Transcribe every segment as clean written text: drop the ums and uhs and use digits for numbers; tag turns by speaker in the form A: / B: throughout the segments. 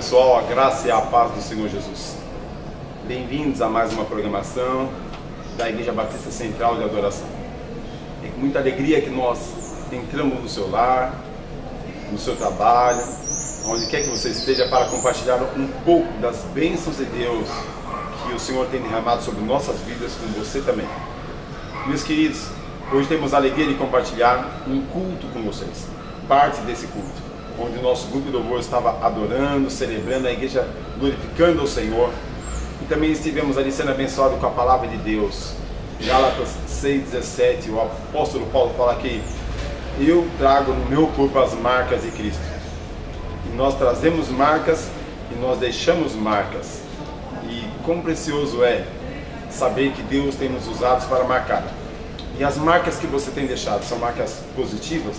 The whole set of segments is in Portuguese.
A: pessoal, a graça e a paz do Senhor Jesus. Bem-vindos a mais uma programação da Igreja Batista Central de Adoração. É com muita alegria que nós entramos no seu lar, no seu trabalho, onde quer que você esteja, para compartilhar um pouco das bênçãos de Deus que o Senhor tem derramado sobre nossas vidas, com você também. Meus queridos, hoje temos a alegria de compartilhar um culto com vocês, parte desse culto, onde o nosso grupo de louvor estava adorando, celebrando, a igreja glorificando ao Senhor, e também estivemos ali sendo abençoados com a palavra de Deus. Gálatas 6,17, o apóstolo Paulo fala que eu trago no meu corpo as marcas de Cristo, e nós trazemos marcas e nós deixamos marcas, e quão precioso é saber que Deus tem nos usado para marcar. E as marcas que você tem deixado são marcas positivas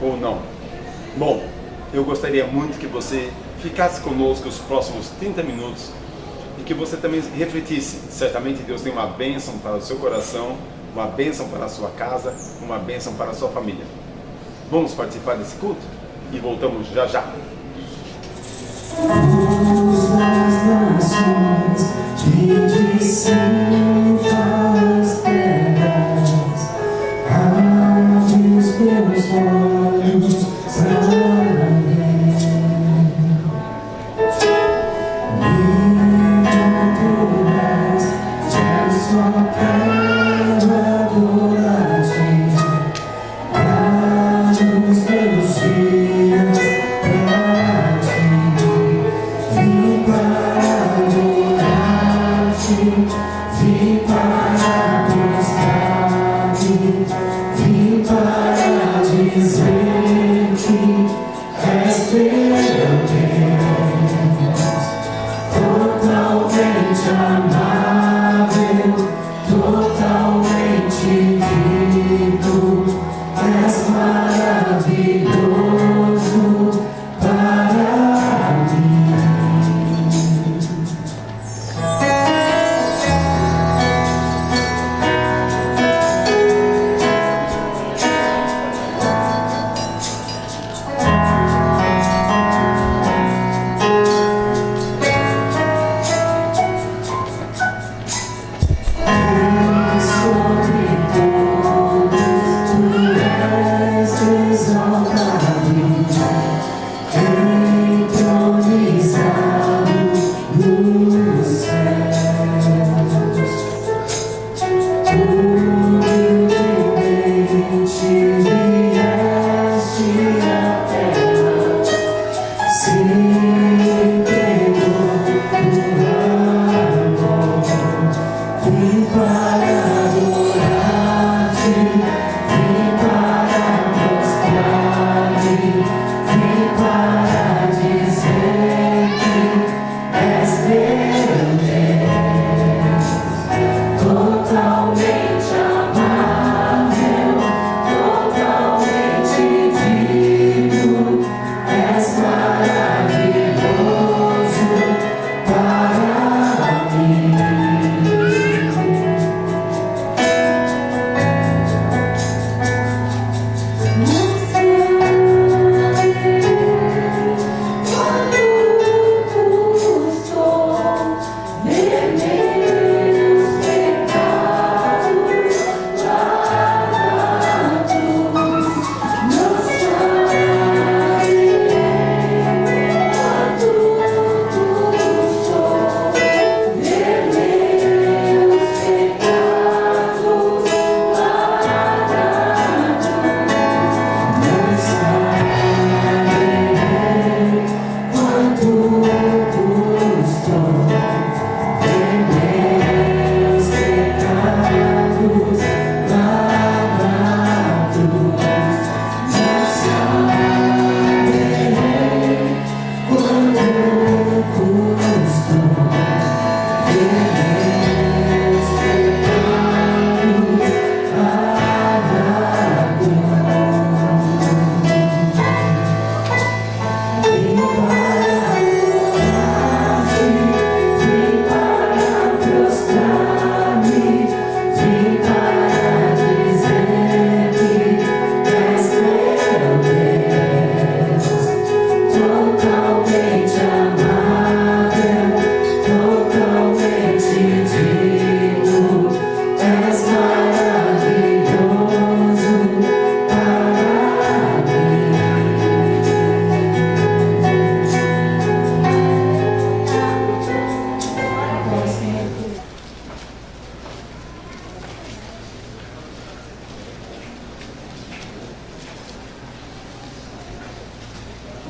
A: ou não? Bom, eu gostaria muito que você ficasse conosco os próximos 30 minutos e que você também refletisse. Certamente Deus tem uma bênção para o seu coração, uma bênção para a sua casa, uma bênção para a sua família. Vamos participar desse culto? E voltamos já já.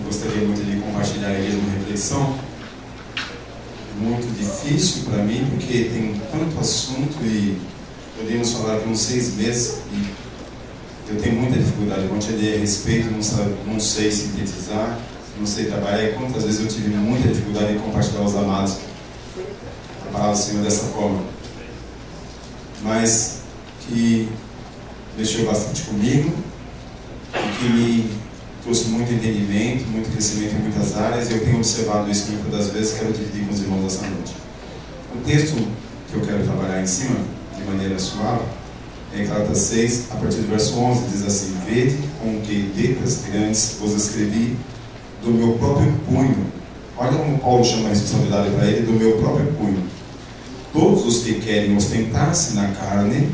B: gostaria muito de compartilhar a igreja uma reflexão muito difícil para mim, porque tem tanto assunto e podemos falar aqui uns 6 meses e eu tenho muita dificuldade de compartilhar a respeito, não sei sintetizar, não sei trabalhar, e quantas vezes eu tive muita dificuldade de compartilhar aos amados a palavra do Senhor dessa forma, mas que mexeu bastante comigo e que me trouxe muito entendimento, muito crescimento em muitas áreas, e eu tenho observado isso muitas das vezes. Quero dividir com os irmãos essa noite. O texto que eu quero trabalhar em cima, de maneira suave, é em Gálatas 6, a partir do verso 11, diz assim: vede com que letras grandes vos escrevi do meu próprio punho. Olha como Paulo chama a responsabilidade para ele, do meu próprio punho. Todos os que querem ostentar-se na carne,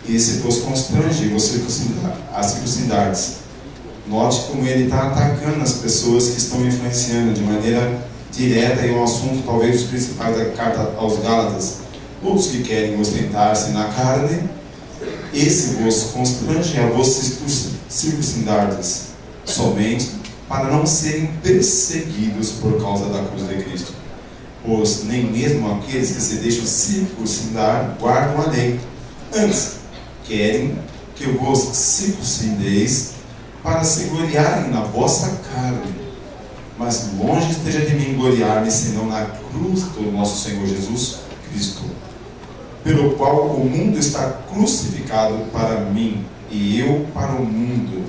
B: esse vos constrange a circuncidar-se. Note como ele está atacando as pessoas que estão influenciando de maneira direta, e um assunto talvez dos principais da carta aos Gálatas. Todos que querem ostentar-se na carne, esse vos constrange a vos circuncidar-se, somente para não serem perseguidos por causa da cruz de Cristo. Pois nem mesmo aqueles que se deixam circuncidar guardam a lei. Antes, querem que vos circuncideis para se gloriarem na vossa carne. Mas longe esteja de mim gloriar-me, senão na cruz do nosso Senhor Jesus Cristo, pelo qual o mundo está crucificado para mim, e eu para o mundo.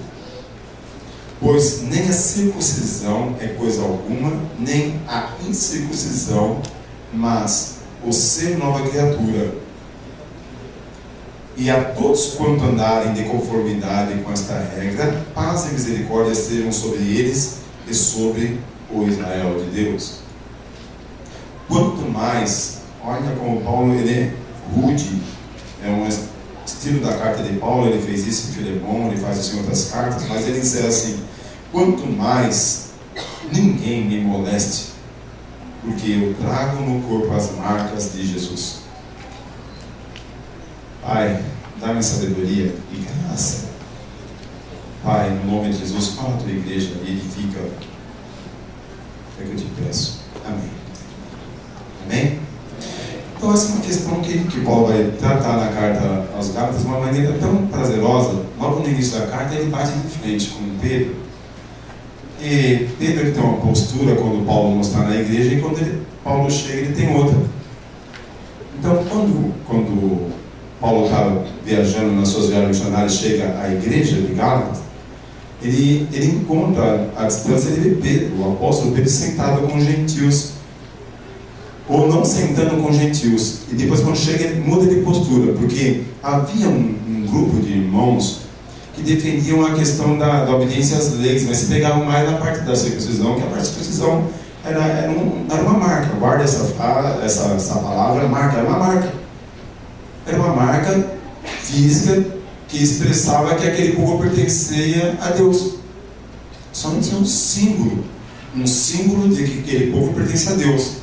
B: Pois nem a circuncisão é coisa alguma, nem a incircuncisão, mas o ser nova criatura. E a todos quanto andarem de conformidade com esta regra, paz e misericórdia sejam sobre eles e sobre o Israel de Deus. Quanto mais, olha como Paulo, ele é rude, é um estilo da carta de Paulo, ele fez isso em Filemão, ele faz isso em outras cartas, mas ele diz assim: quanto mais ninguém me moleste, porque eu trago no corpo as marcas de Jesus. Pai, dá-me sabedoria e graça. Pai, no nome de Jesus, fala a tua igreja e edifica. É que eu te peço. Amém. Amém? Então essa é uma questão que Paulo vai tratar na carta aos Gálatas de uma maneira tão prazerosa. Logo no início da carta ele bate de frente com Pedro. E Pedro ele tem uma postura quando Paulo não está na igreja, e quando Paulo chega ele tem outra. Então quando Paulo está viajando nas suas viagens missionárias, chega à igreja de Gálatas, ele encontra à distância, ele vê Pedro, o apóstolo Pedro, sentado com gentios, ou não sentando com gentios, e depois quando chega ele muda de postura, porque havia um grupo de irmãos que defendiam a questão da obediência às leis, mas se pegavam mais na parte da circuncisão, que a parte da circuncisão era uma marca. Guarda essa palavra, marca, era uma marca. Era uma marca física que expressava que aquele povo pertencia a Deus. Somente um símbolo de que aquele povo pertencia a Deus.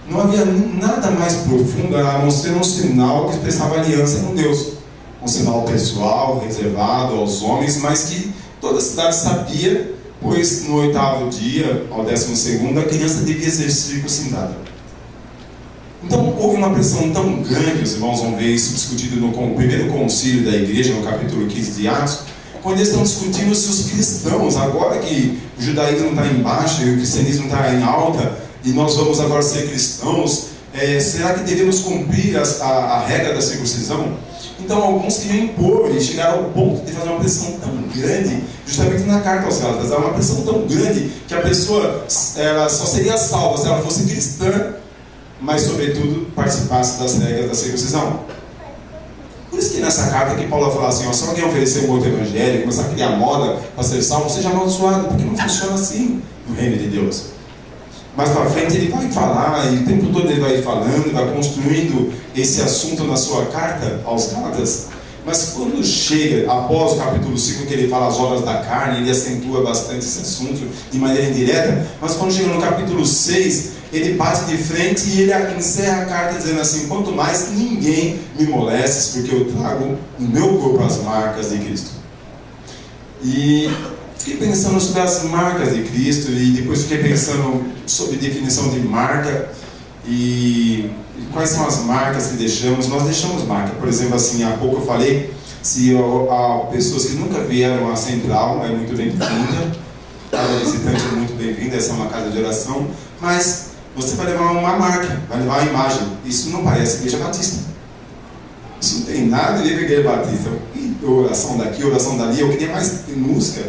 B: Não havia nada mais profundo a não ser um sinal que expressava aliança com Deus. Um sinal pessoal, reservado aos homens, mas que toda a cidade sabia, pois no 8º dia, ao 12º, a criança devia ser circuncidada. Então houve uma pressão tão grande, os irmãos vão ver isso discutido no primeiro concílio da igreja, no capítulo 15 de Atos, quando eles estão discutindo se os cristãos, agora que o judaísmo está em baixa e o cristianismo está em alta, e nós vamos agora ser cristãos, será que devemos cumprir a regra da circuncisão? Então alguns queriam impor e chegaram ao ponto de fazer uma pressão tão grande, justamente na carta aos Gálatas, uma pressão tão grande que a pessoa ela só seria salva se ela fosse cristã, mas sobretudo participasse das regras da circuncisão. Por isso que nessa carta que Paulo fala assim, se alguém oferecer um outro evangelho, começar a criar moda para ser salvo, seja amaldiçoado, porque não funciona assim no reino de Deus. Mais para frente ele vai falar, e o tempo todo ele vai falando, vai construindo esse assunto na sua carta aos Gálatas. Mas quando chega, após o capítulo 5, que ele fala as obras da carne, ele acentua bastante esse assunto de maneira indireta. Mas quando chega no capítulo 6, ele bate de frente e ele encerra a carta dizendo assim: quanto mais ninguém me molestes, porque eu trago no meu corpo as marcas de Cristo. E fiquei pensando sobre as marcas de Cristo e depois fiquei pensando sobre definição de marca e quais são as marcas que deixamos. Nós deixamos marca. Por exemplo, assim, há pouco eu falei, se há pessoas que nunca vieram à Central, é muito bem-vinda. Cada visitante é muito bem-vindo, essa é uma casa de oração, mas você vai levar uma marca, vai levar uma imagem. Isso não parece Igreja Batista. Isso não tem nada a ver com a Igreja Batista. E oração daqui, oração dali. Eu queria mais música,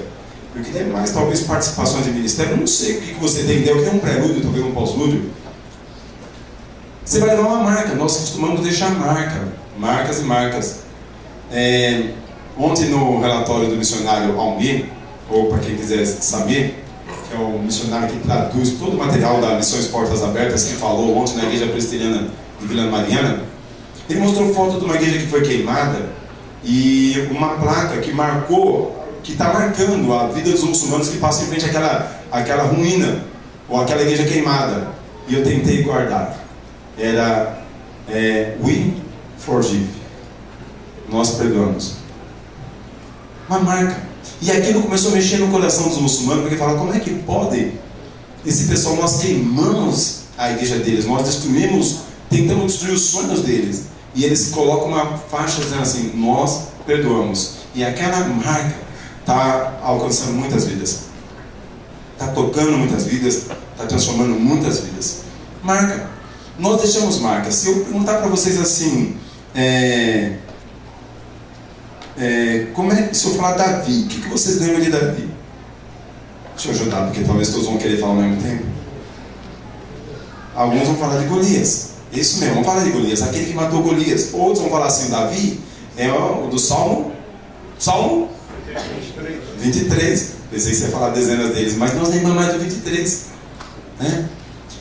B: eu queria mais talvez participações de ministério. Eu não sei o que você tem ideia. Eu queria um prelúdio, talvez um pós-lúdio. Você vai levar uma marca. Nós costumamos deixar marca, marcas e marcas. Ontem no relatório do missionário Almir, ou para quem quiser saber, que é o missionário que traduz todo o material da Missões Portas Abertas, que falou ontem na Igreja Presbiteriana de Vila Mariana, ele mostrou foto de uma igreja que foi queimada e uma placa que marcou, que está marcando a vida dos muçulmanos que passam em frente àquela ruína, ou aquela igreja queimada. E eu tentei guardar. Era We Forgive. Nós perdoamos. Uma marca. E aquilo começou a mexer no coração dos muçulmanos, porque falaram, como é que pode esse pessoal, nós queimamos a igreja deles, nós destruímos, tentamos destruir os sonhos deles, e eles colocam uma faixa dizendo assim, nós perdoamos. E aquela marca está alcançando muitas vidas, está tocando muitas vidas, está transformando muitas vidas. Marca. Nós deixamos marcas. Se eu perguntar para vocês assim, se eu falar Davi, o que vocês lembram de Davi? Deixa eu ajudar, porque talvez todos vão querer falar ao mesmo tempo. Alguns vão falar de Golias. Isso mesmo, vamos falar de Golias, aquele que matou Golias. Outros vão falar assim, Davi é o do Salmo 23. Pensei que você ia falar dezenas deles, mas nós lembramos mais do 23. Né?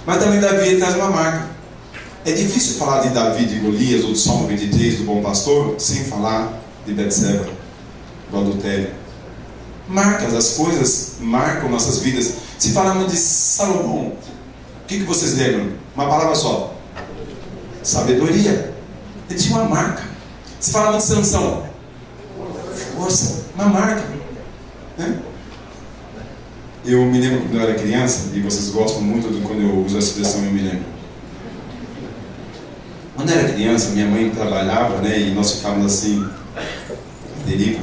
B: Mas também Davi ele traz uma marca. É difícil falar de Davi, de Golias, ou do Salmo 23, do bom pastor, sem falar de Betseba, do adultério. Marcas, as coisas marcam nossas vidas. Se falarmos de Salomão, o que vocês lembram? Uma palavra só: sabedoria. Ele tinha uma marca. Se falarmos de Sansão, força, uma marca. Né? Eu me lembro quando eu era criança, e vocês gostam muito de quando eu uso a expressão eu me lembro. Quando eu era criança, minha mãe trabalhava, né, e nós ficávamos assim, deriva.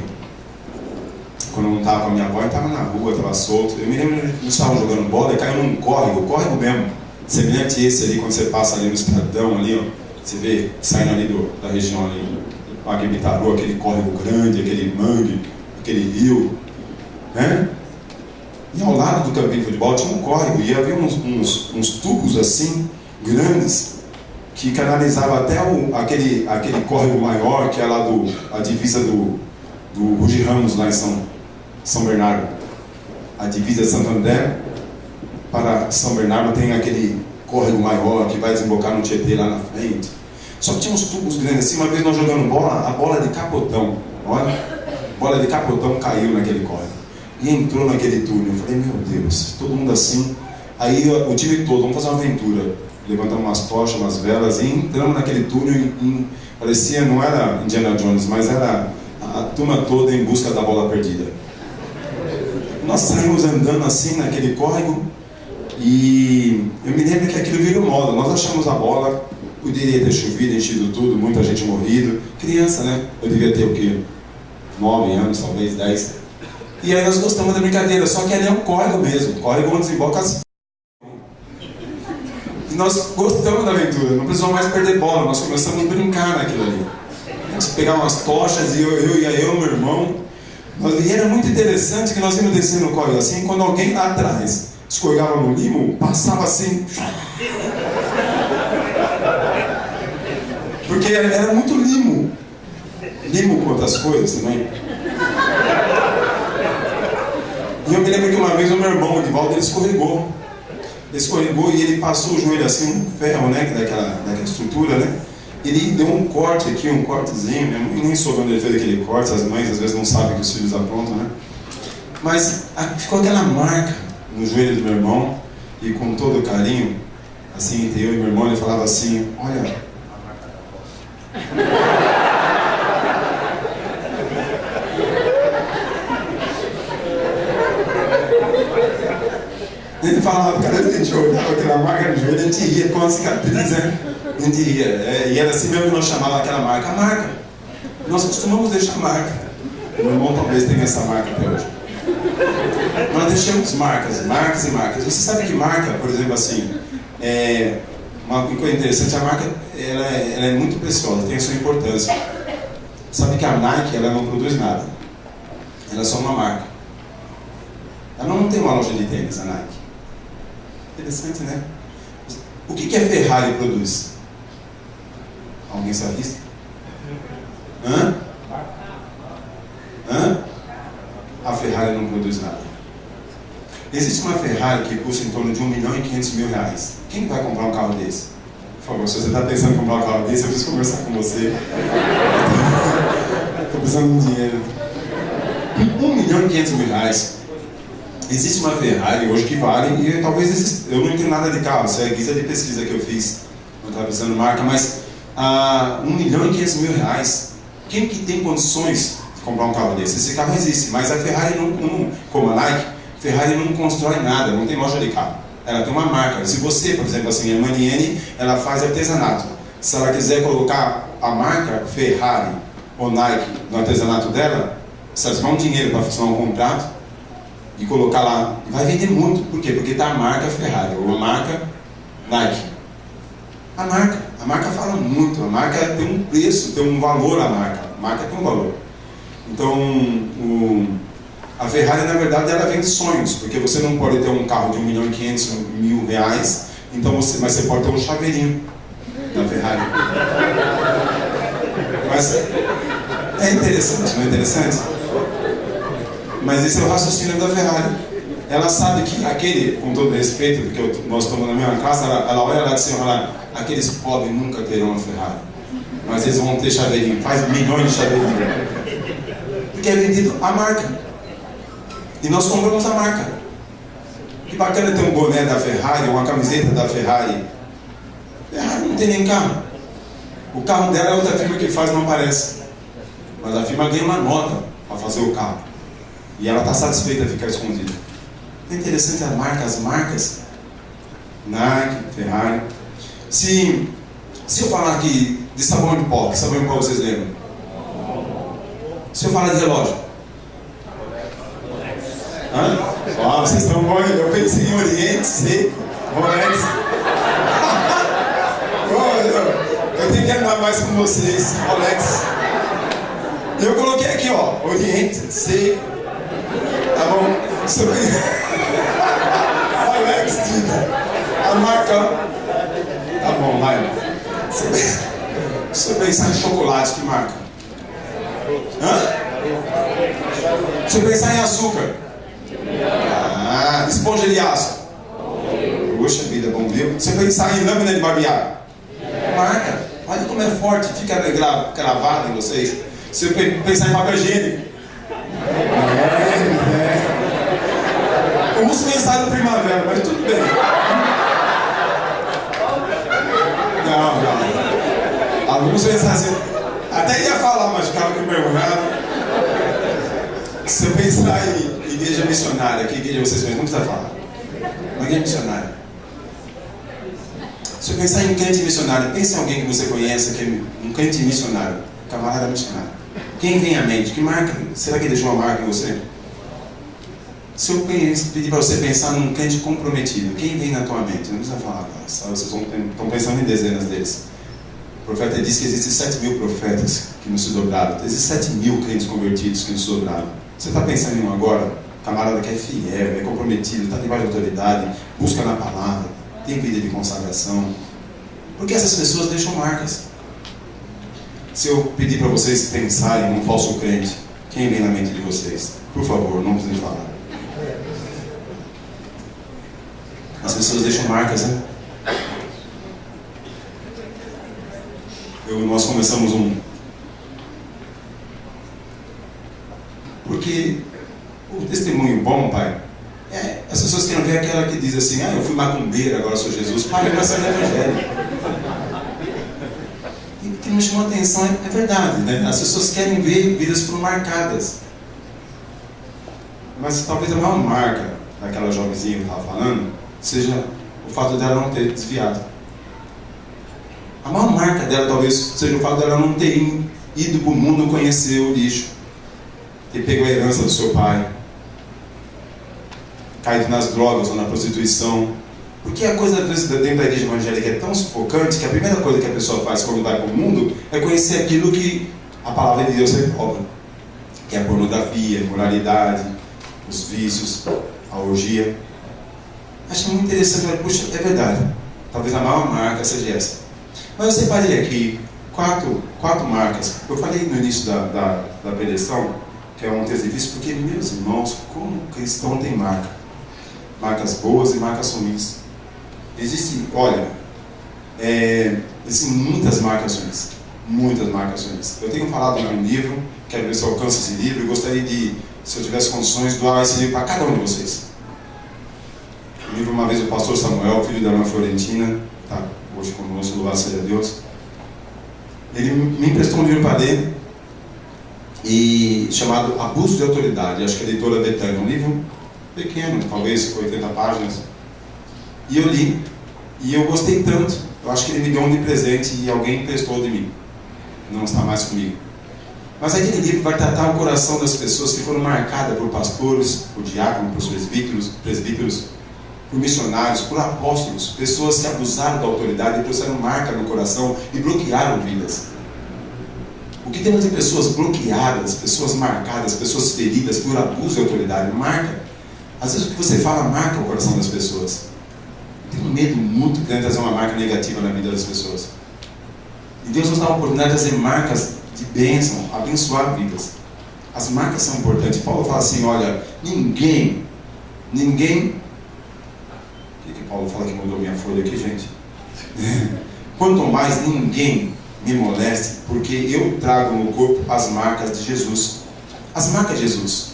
B: Quando eu não estava com a minha avó, eu estava na rua, estava solto. Eu me lembro que nós estávamos jogando bola e caiu num córrego mesmo. Semelhante esse ali, quando você passa ali no Estradão, ali, ó, você vê saindo ali da região ali, Parque Bitaru, aquele córrego grande, aquele mangue, aquele rio, né? E ao lado do campinho de futebol tinha um córrego e havia uns tubos assim, grandes, que canalizava até aquele córrego maior, que é lá a divisa do Rugi Ramos, lá em São Bernardo. A divisa de Santo André para São Bernardo tem aquele córrego maior que vai desembocar no Tietê lá na frente. Só que tinha uns tubos grandes assim. Uma vez nós jogando bola, a bola de capotão, olha, a bola de capotão caiu naquele córrego e entrou naquele túnel. Eu falei, meu Deus, todo mundo assim. Aí o time todo, vamos fazer uma aventura. Levantamos umas tochas, umas velas e entramos naquele túnel. Parecia, não era Indiana Jones, mas era a turma toda em busca da bola perdida. Nós saímos andando assim naquele córrego e eu me lembro que aquilo virou moda. Nós achamos a bola, poderia ter chovido, enchido tudo, muita gente morrido. Criança, né? Eu devia ter o quê? 9 anos, talvez 10. E aí nós gostamos da brincadeira, só que ali é um córrego mesmo, córrego onde desemboca as... E nós gostamos da aventura, não precisamos mais perder bola, nós começamos a brincar naquilo ali. A gente pegava umas tochas e eu e meu irmão. E era muito interessante que nós íamos descendo o córrego assim, quando alguém lá atrás escorregava no limo, passava assim. Porque era muito limo. Limo com outras coisas também. E eu me lembro que uma vez o meu irmão, o Divaldo, ele escorregou. Ele escorregou e ele passou o joelho assim, um ferro, né, daquela estrutura, né? Ele deu um corte aqui, um cortezinho. Minha mãe nem soube onde ele fez aquele corte, as mães às vezes não sabem que os filhos aprontam, né? Mas ficou aquela marca no joelho do meu irmão, e com todo carinho, assim, entre eu e meu irmão, ele falava assim, olha... Ele falava, cada vez que a gente olhava aquela marca no joelho, a gente ria com a cicatriz, né? A gente ria. E era assim mesmo que nós chamávamos aquela marca. A marca. Nós costumamos deixar marca. Meu irmão talvez tenha essa marca até hoje. Nós deixamos marcas e marcas. Você sabe que marca, por exemplo, assim, uma coisa interessante, a marca ela é muito preciosa, tem a sua importância. Sabe que a Nike ela não produz nada. Ela é só uma marca. Ela não tem uma loja de tênis, a Nike. Interessante, né? O que a Ferrari produz? Alguém sabe isso? A Ferrari não produz nada. Existe uma Ferrari que custa em torno de R$1.500.000. Quem vai comprar um carro desse? Por favor, se você está pensando em comprar um carro desse, eu preciso conversar com você. Estou precisando de dinheiro. R$1.500.000. Existe uma Ferrari hoje que vale, e talvez exista, eu não entendo nada de carro, isso é guisa de pesquisa que eu fiz, não estava precisando de marca, mas R$1.500.000. Quem que tem condições de comprar um carro desse? Esse carro existe, mas a Ferrari não, como a Nike, Ferrari não constrói nada, não tem loja de carro. Ela tem uma marca. Se você, por exemplo, assim, a Maniene, ela faz artesanato. Se ela quiser colocar a marca Ferrari ou Nike no artesanato dela, se ela tiver um dinheiro para fazer um contrato e colocar lá, vai vender muito. Por quê? Porque está a marca Ferrari ou a marca Nike. A marca fala muito. A marca tem um preço, tem um valor. A marca tem um valor. Então, a Ferrari, na verdade, ela vende sonhos, porque você não pode ter um carro de R$1.500.000, então mas você pode ter um chaveirinho da Ferrari. Mas é interessante, não é interessante? Mas esse é o raciocínio da Ferrari. Ela sabe que aquele, com todo respeito, porque nós estamos na mesma casa, ela olha lá de cima e fala, aqueles pobres nunca terão uma Ferrari, mas eles vão ter chaveirinho, faz milhões de chaveirinhos. Porque é vendido a marca. E nós compramos a marca. Que bacana ter um boné da Ferrari, uma camiseta da Ferrari. Ferrari não tem nem carro. O carro dela é outra firma que faz, não aparece. Mas a firma ganha uma nota para fazer o carro. E ela está satisfeita de ficar escondida. É interessante as marcas. Nike, Ferrari. Se eu falar aqui de sabão em pó, que sabão em pó vocês lembram? Se eu falar de relógio. Vocês estão bons, eu pensei em Oriente, sei, Rolex. Eu tenho que andar mais com vocês, Rolex. Eu coloquei aqui, ó, Oriente, sei. Tá bom? Rolex, a marca. Tá bom, vai. Se eu pensar em chocolate, que marca? Se eu pensar em açúcar. Esponja de aço. Poxa vida, bom, viu? Se eu pensar em lâmina de barbear. Marca. Olha como é forte, fica gravado em vocês. Se eu pensar em papel higiênico. Vamos pensar no primavera, mas tudo bem. Não. Alguns pensar assim. Até ia falar, mas ficava com vergonha. Se eu pensar em igreja missionária, que igreja vocês conhecem? Não precisa falar. Uma igreja missionária. Se eu pensar em crente missionário, pense em alguém que você conhece, que é um crente missionário, camarada missionário. Quem vem à mente? Que marca? Será que ele deixou uma marca em você? Se eu pedir para você pensar num crente comprometido, quem vem na tua mente? Não precisa falar, cara. Vocês estão pensando em dezenas deles. O profeta diz que existem 7.000 profetas que não se dobraram. Existem 7.000 crentes convertidos que não se dobraram. Você está pensando em um agora? Camarada que é fiel, é comprometido, está debaixo de autoridade, busca na palavra, tem vida de consagração. Porque essas pessoas deixam marcas. Se eu pedir para vocês pensarem num falso crente, quem vem na mente de vocês? Por favor, não precisem falar. As pessoas deixam marcas, né? Nós começamos Porque o testemunho bom, pai, as pessoas querem ver aquela que diz assim, eu fui macumbeira, agora sou Jesus. Pai, eu nasci no Evangelho. E o que me chamou a atenção é verdade, né? As pessoas querem ver vidas foram marcadas. Mas talvez a maior marca daquela jovenzinha que eu estava falando, seja o fato dela não ter desviado. A maior marca dela talvez seja o fato dela não ter ido para o mundo conhecer o lixo, ter pego a herança do seu pai, caído nas drogas ou na prostituição. Porque a coisa dentro da igreja evangélica é tão sufocante que a primeira coisa que a pessoa faz quando vai para o mundo é conhecer aquilo que a palavra de Deus reprova, que é a pornografia, a imoralidade, os vícios, a orgia. Acho muito interessante, mas, puxa, é verdade, talvez a maior marca seja essa. Mas eu separei aqui quatro marcas. Eu falei no início da preleção, que é um texto difícil, porque, meus irmãos, como cristão tem marcas boas e marcas ruins. Existem muitas marcas ruins. Muitas marcas ruins. Eu tenho falado em um livro, quero ver se eu alcanço esse livro, e gostaria de, se eu tivesse condições, doar esse livro para cada um de vocês. O livro, uma vez, o pastor Samuel, filho da irmã Florentina, tá hoje conosco, louvado seja Deus, ele me emprestou um livro para ler, chamado Abuso de Autoridade, acho que é a editora Betânia, um livro pequeno, talvez 80 páginas, e eu li, e eu gostei tanto, eu acho que ele me deu um de presente e alguém emprestou de mim, não está mais comigo. Mas aquele livro vai tratar o coração das pessoas que foram marcadas por pastores, por diáconos, por presbíteros, por missionários, por apóstolos, pessoas que abusaram da autoridade e trouxeram marca no coração e bloquearam vidas. O que temos de pessoas bloqueadas, pessoas marcadas, pessoas feridas por abuso de autoridade, marca. Às vezes o que você fala marca o coração das pessoas. Eu tenho um medo muito grande de trazer uma marca negativa na vida das pessoas. E Deus nos dá a oportunidade de trazer marcas de bênção, abençoar vidas. As marcas são importantes. Paulo fala assim, olha, ninguém... O que Paulo fala que mudou minha folha aqui, gente? Quanto mais ninguém me moleste, porque eu trago no corpo as marcas de Jesus. As marcas de Jesus.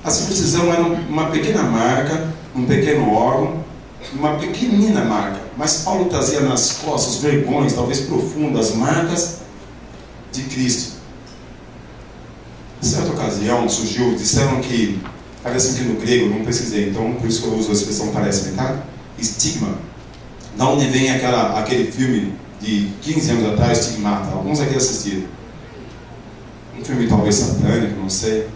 B: A circuncisão era uma pequena marca, um pequeno órgão, uma pequenina marca. Mas Paulo trazia nas costas os vergões, talvez profundas, marcas de Cristo. Em certa ocasião disseram que, parece que no grego, não pesquisei, então por isso que eu uso a expressão parece, tá? Estigma. Da onde vem aquele filme de 15 anos atrás, Estigmata? Alguns aqui assistiram. Um filme talvez satânico, não sei.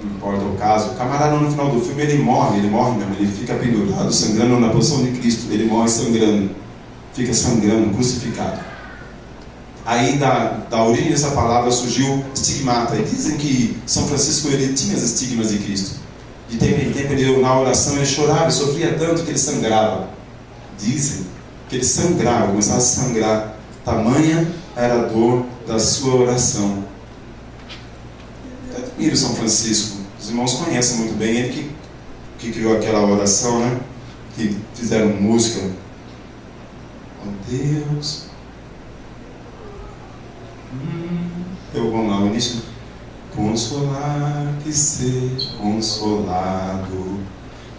B: Não importa o caso. O camarada no final do filme ele morre mesmo. Ele fica pendurado, sangrando na posição de Cristo. Ele morre sangrando. Fica sangrando, crucificado. Aí da origem dessa palavra surgiu estigmata. E dizem que São Francisco ele tinha as estigmas de Cristo. De tempo em tempo, na oração, ele chorava e sofria tanto que ele sangrava. Dizem que ele sangrava, começava a sangrar. Tamanha era a dor da sua oração. Eu admiro São Francisco. Os irmãos conhecem muito bem. Ele que criou aquela oração, né? Que fizeram música. Oh Deus. Vamos lá, o início. Consolar que seja consolado,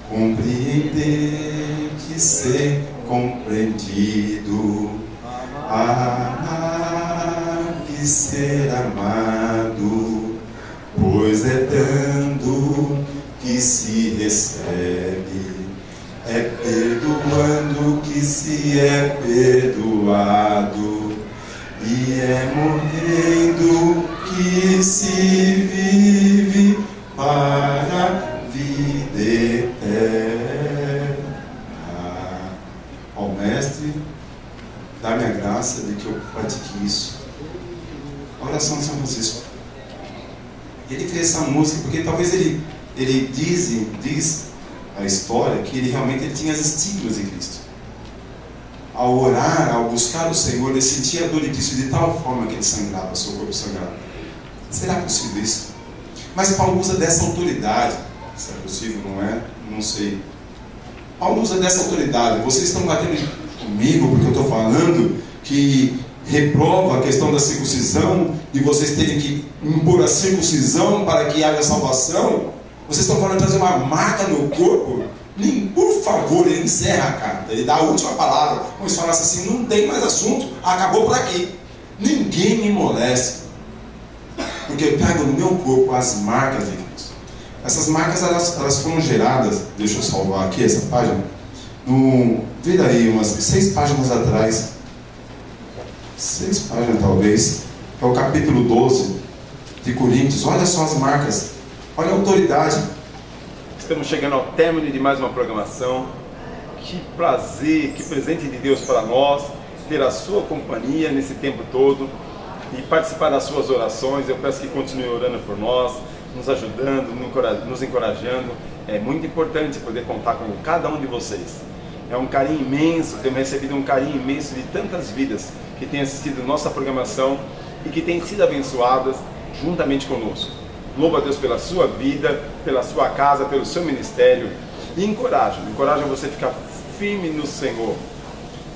B: compreender que ser compreendido, amar que ser amado, pois é dando que se recebe, é perdoando que se é perdoado, e é morrendo que se vive para a vida eterna. Ó Mestre, dá-me a graça de que eu pratique isso. A oração de São Francisco. Ele fez essa música porque talvez ele diz a história que ele tinha as estigmas de Cristo. Ao orar, ao buscar o Senhor, ele sentia a dor de Cristo de tal forma que ele sangrava, seu corpo sangrava. Será possível isso? Mas Paulo usa dessa autoridade. Se é possível, não é? Não sei. Paulo usa dessa autoridade. Vocês estão batendo comigo porque eu estou falando que reprova a questão da circuncisão e vocês terem que impor a circuncisão para que haja salvação? Vocês estão falando de trazer uma marca no corpo? Por favor, ele encerra a carta, ele dá a última palavra, como se falasse assim, não tem mais assunto, acabou por aqui. Ninguém me moleste, porque eu trago no meu corpo as marcas de Cristo. Essas marcas elas foram geradas, deixa eu salvar aqui essa página, vê daí umas 6 páginas atrás, 6 páginas talvez, é o capítulo 12 de Coríntios. Olha só as marcas, olha a autoridade.
A: Estamos chegando ao término de mais uma programação. Que prazer, que presente de Deus para nós, ter a sua companhia nesse tempo todo e participar das suas orações. Eu peço que continue orando por nós, nos ajudando, nos encorajando. É muito importante poder contar com cada um de vocês. É um carinho imenso, temos recebido um carinho imenso de tantas vidas que têm assistido nossa programação e que têm sido abençoadas juntamente conosco. Louvo a Deus pela sua vida, pela sua casa, pelo seu ministério. E encoraja você a ficar firme no Senhor.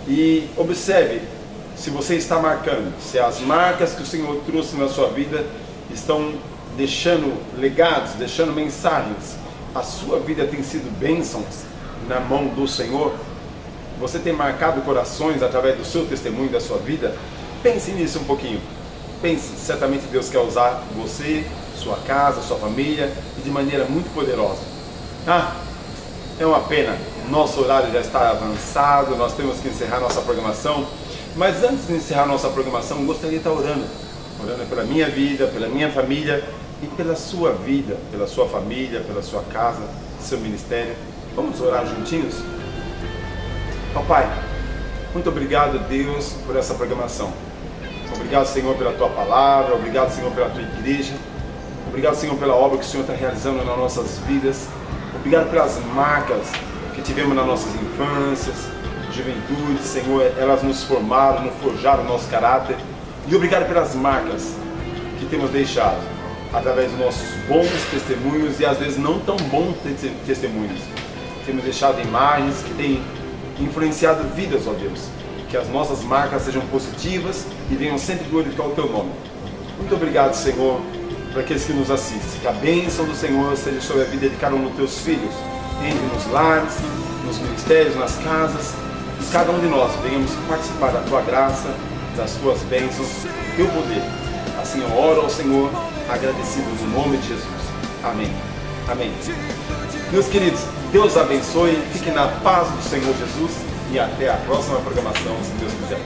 A: E observe se você está marcando, se as marcas que o Senhor trouxe na sua vida estão deixando legados, deixando mensagens. A sua vida tem sido bênçãos na mão do Senhor. Você tem marcado corações através do seu testemunho, da sua vida. Pense nisso um pouquinho. Pense, certamente Deus quer usar você, sua casa, sua família, e de maneira muito poderosa. É uma pena, nosso horário já está avançado, nós temos que encerrar nossa programação. Mas antes de encerrar nossa programação, gostaria de estar orando pela minha vida, pela minha família e pela sua vida, pela sua família, pela sua casa, seu ministério. Vamos orar juntinhos? Pai, muito obrigado, Deus, por essa programação. Obrigado, Senhor, pela Tua palavra, obrigado, Senhor, pela Tua igreja. Obrigado, Senhor, pela obra que o Senhor está realizando nas nossas vidas. Obrigado pelas marcas que tivemos nas nossas infâncias, juventude, Senhor, elas nos formaram, nos forjaram o nosso caráter. E obrigado pelas marcas que temos deixado através dos nossos bons testemunhos e às vezes não tão bons testemunhos. Temos deixado imagens que têm influenciado vidas, ó Deus. Que as nossas marcas sejam positivas e venham sempre glorificar o Teu nome. Muito obrigado, Senhor, para aqueles que nos assistem. Que a bênção do Senhor seja sobre a vida de cada um dos Teus filhos, entre nos lares, nos ministérios, nas casas, e cada um de nós venhamos participar da Tua graça, das Tuas bênçãos, do Teu poder. Assim eu oro ao Senhor, agradecido no nome de Jesus. Amém. Amém. Meus queridos, Deus abençoe, fique na paz do Senhor Jesus e até a próxima programação, se Deus quiser.